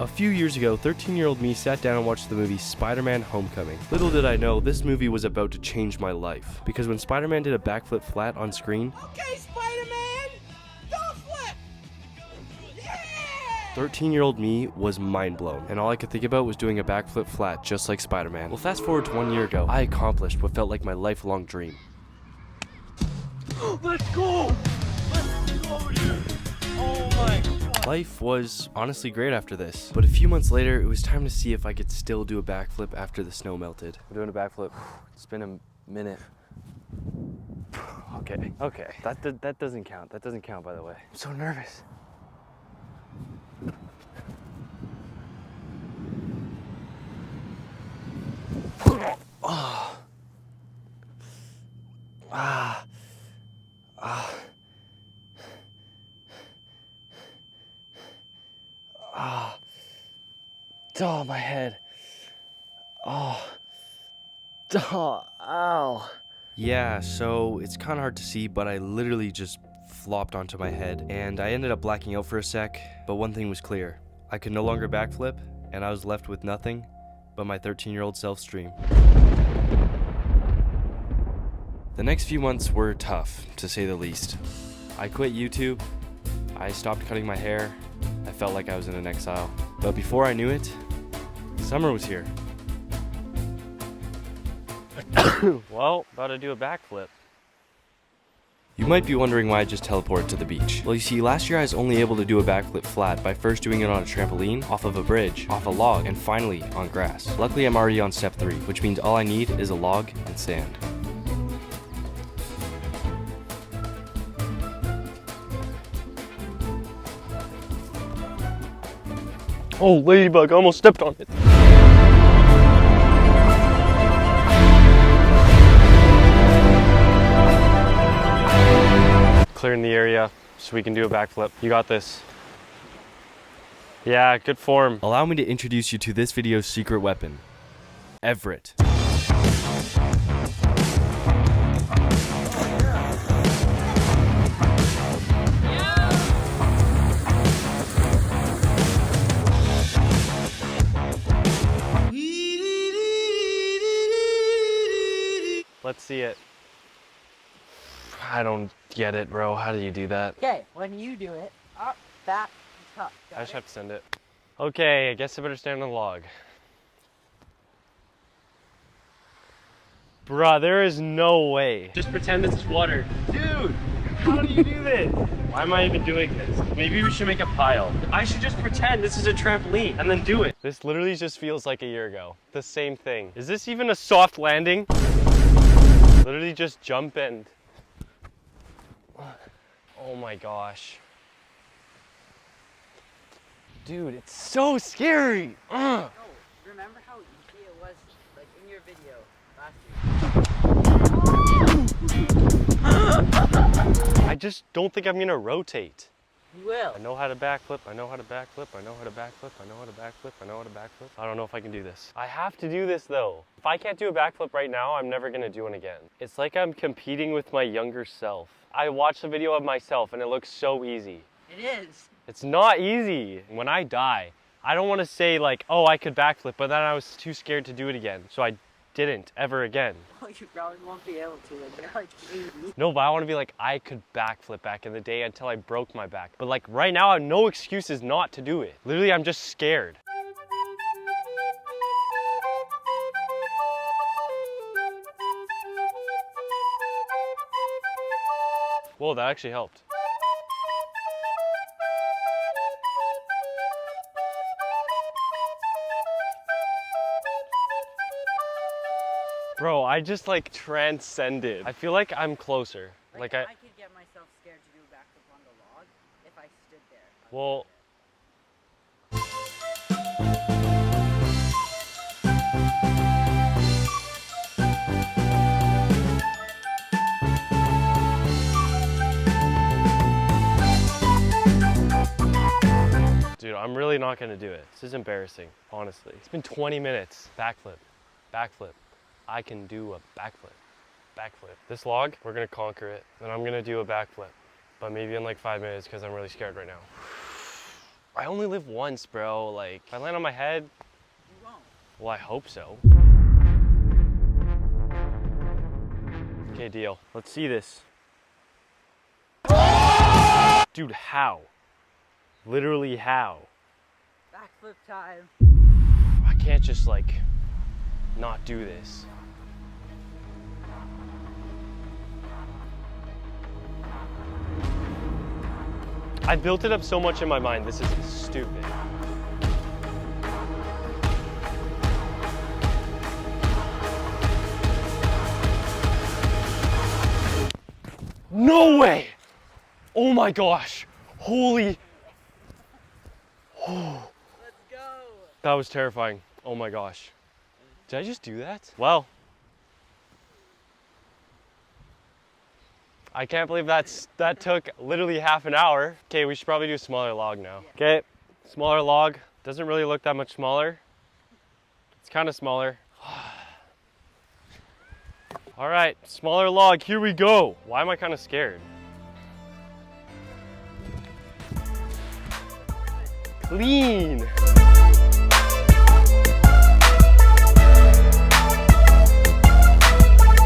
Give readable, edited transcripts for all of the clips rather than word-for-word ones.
A few years ago, 13-year-old me sat down and watched the movie Spider-Man Homecoming. Little did I know, this movie was about to change my life. Because when Spider-Man did a backflip flat on screen, okay, Spider-Man, don't flip! Yeah! 13-year-old me was mind blown, and all I could think about was doing a backflip flat just like Spider-Man. Well, fast forward to 1 year ago, I accomplished what felt like my lifelong dream. Let's go! Let's go, dude! Oh my God. Life was honestly great after this, but a few months later, it was time to see if I could still do a backflip after the snow melted. I'm doing a backflip. It's been a minute. Okay. That doesn't count. That doesn't count, by the way. I'm so nervous. Oh. Oh, my head. Oh, ow. Yeah, so it's kind of hard to see, but I literally just flopped onto my head, and I ended up blacking out for a sec, but one thing was clear. I could no longer backflip, and I was left with nothing but my 13-year-old self's dream. The next few months were tough, to say the least. I quit YouTube, I stopped cutting my hair, I felt like I was in an exile. But before I knew it, summer was here. Well, about to do a backflip. You might be wondering why I just teleported to the beach. Well, you see, last year I was only able to do a backflip flat by first doing it on a trampoline, off of a bridge, off a log, and finally on grass. Luckily, I'm already on step 3, which means all I need is a log and sand. Oh, ladybug, I almost stepped on it. Clearing the area so we can do a backflip. You got this. Yeah, good form. Allow me to introduce you to this video's secret weapon, Everett. Let's see it. I don't get it, bro. How do you do that? Okay, when you do it, up, back, top. I just have to send it. Okay, I guess I better stand on the log. Bruh, there is no way. Just pretend this is water. Dude, how do you do this? Why am I even doing this? Maybe we should make a pile. I should just pretend this is a trampoline and then do it. This literally just feels like a year ago. The same thing. Is this even a soft landing? Literally just jump and... Oh my gosh. Dude, it's so scary. No, remember how easy it was, like in your video last year? I just don't think I'm gonna rotate. You will. I know how to backflip, I know how to backflip, I know how to backflip, I know how to backflip, I know how to backflip. I don't know if I can do this. I have to do this though. If I can't do a backflip right now, I'm never gonna do one again. It's like I'm competing with my younger self. I watched a video of myself and it looks so easy. It is. It's not easy. When I die, I don't wanna say like, oh, I could backflip, but then I was too scared to do it again. So I didn't ever again. Well, you probably won't be able to, like you're like 80. No, but I want to be like, I could backflip back in the day until I broke my back. But like right now, I have no excuses not to do it. Literally, I'm just scared. Whoa, that actually helped. Bro, I just like transcended. I feel like I'm closer. Like I could get myself scared to do a backflip on the log if I stood there. well, dude, I'm really not gonna do it. This is embarrassing, honestly. It's been 20 minutes. Backflip, backflip. I can do a backflip, backflip. This log, we're gonna conquer it. Then I'm gonna do a backflip, but maybe in like 5 minutes because I'm really scared right now. I only live once, bro. Like, if I land on my head, You won't. well, I hope so. Okay, deal. Let's see this. Dude, how? Literally how? Backflip time. I can't just like not do this. I built it up so much in my mind. This is stupid. No way! Oh my gosh. Holy. Let's go. That was terrifying. Oh my gosh. Did I just do that? Well, I can't believe that took literally half an hour. Okay, we should probably do a smaller log now. Okay, smaller log. Doesn't really look that much smaller. It's kind of smaller. All right, smaller log, here we go. Why am I kind of scared? Clean.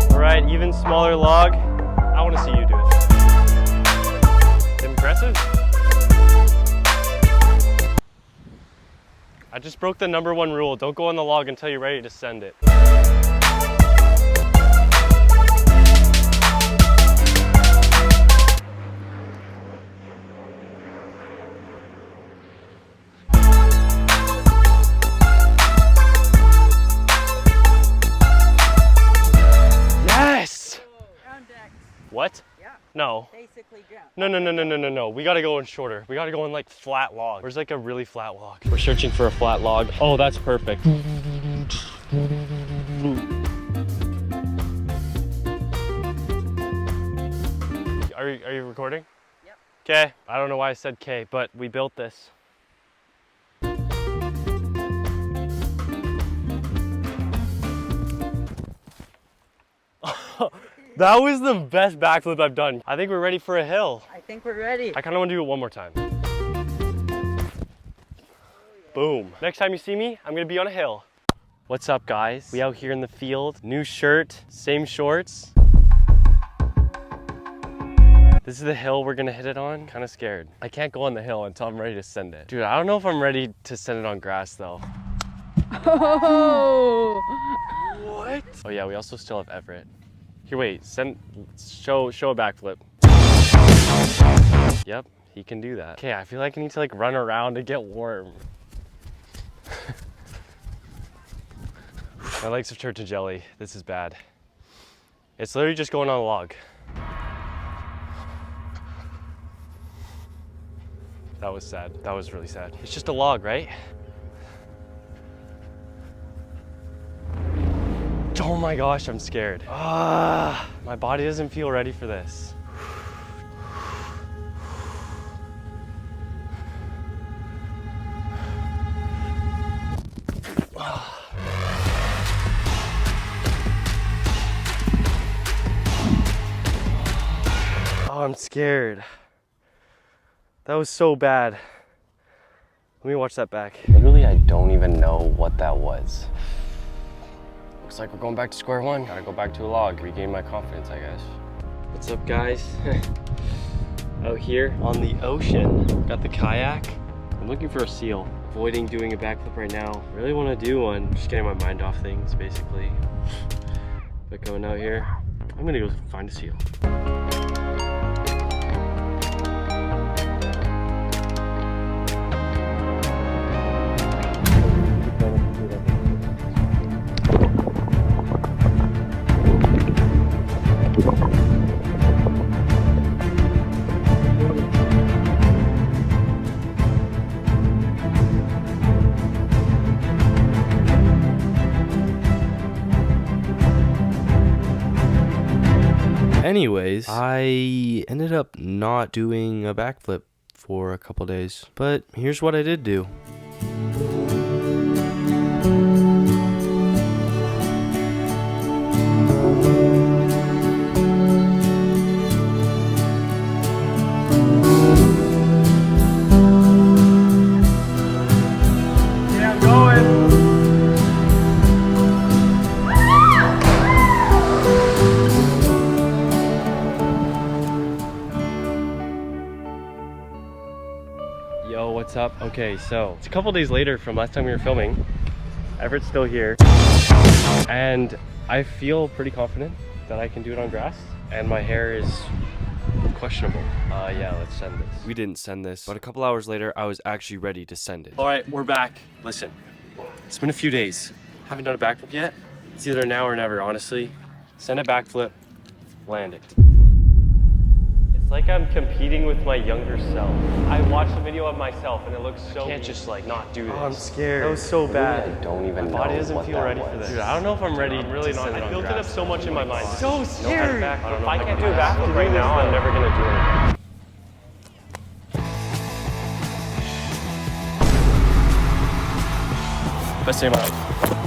All right, even smaller log. I want to see you do it. Impressive? I just broke the #1 rule. Don't go on the log until you're ready to send it. Yes! Ground decks. What? Yeah. No. Basically ground. No. We gotta go in shorter. We gotta go in like flat log. Where's like a really flat log? We're searching for a flat log. Oh, that's perfect. Are you recording? Yep. Okay. I don't know why I said K, but we built this. That was the best backflip I've done. I think we're ready for a hill. I think we're ready. I kind of want to do it one more time. Boom. Next time you see me, I'm gonna be on a hill. What's up, guys? We out here in the field. New shirt, same shorts. This is the hill we're gonna hit it on. Kind of scared. I can't go on the hill until I'm ready to send it. Dude, I don't know if I'm ready to send it on grass though. Oh! What? Oh yeah, we also still have Everett. Here, wait, show a backflip. Yep, he can do that. Okay, I feel like I need to like run around to get warm. My legs have turned to jelly. This is bad. It's literally just going on a log. That was sad. That was really sad. It's just a log, right? Oh my gosh, I'm scared. My body doesn't feel ready for this. Oh, I'm scared. That was so bad. Let me watch that back. Literally, I don't even know what that was. Looks like we're going back to square one. Gotta go back to a log, regain my confidence, I guess. What's up, guys? Out here on the ocean. Got the kayak. I'm looking for a seal. Avoiding doing a backflip right now. Really want to do one. Just getting my mind off things, basically. But going out here, I'm gonna go find a seal. Anyways, I ended up not doing a backflip for a couple days, but here's what I did do. I'm going. Yo, what's up? Okay, so it's a couple days later from last time we were filming. Everett's still here. And I feel pretty confident that I can do it on grass. And my hair is questionable. Yeah, let's send this. We didn't send this, but a couple hours later, I was actually ready to send it. All right, we're back. Listen, it's been a few days. Haven't done a backflip yet. It's either now or never, honestly. Send a backflip, land it. It's like I'm competing with my younger self. I watched a video of myself and it looks so. I can't just like not do this. Oh, I'm scared. That was so bad. I don't even know. My body doesn't feel ready for this. Dude, I don't know if I'm ready. I'm really not. I built it up so much in my mind. So scary. If I can't do a backflip right now, I'm never gonna do it. Best day of my life.